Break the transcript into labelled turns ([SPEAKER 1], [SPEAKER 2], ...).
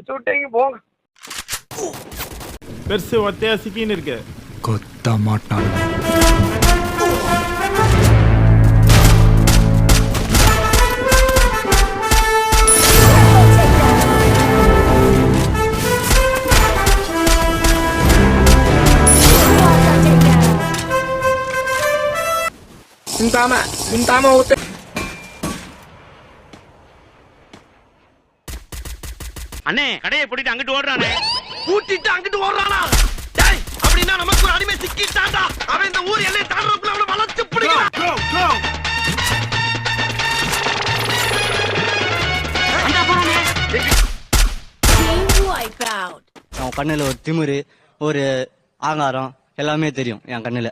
[SPEAKER 1] சுட்டீங்க போங்க.
[SPEAKER 2] பெருசு ஒத்தையா சிக்கின்னு இருக்கு.
[SPEAKER 3] கொத்த மாட்டான்.
[SPEAKER 1] Bintama hotel.
[SPEAKER 4] அண்ணே கடையை போட்டுட்டு அங்கிட்டு ஓடுறானே.
[SPEAKER 1] கூட்டிட்டு அங்கிட்டு ஓடுறானா? டேய் அப்படினா நமக்கு ஒரு அடிமை சிக்கிட்டான்டா. அவன் இந்த ஊர் எல்லையை தாண்டறதுக்குள்ள அவனை வளைச்சு பிடிக்கலாம்.
[SPEAKER 4] அங்க போறானே.
[SPEAKER 5] அவன் கண்ணுல ஒரு திமிரு, ஒரு ஆங்காரம் எல்லாமே தெரியும் என் கண்ணுல.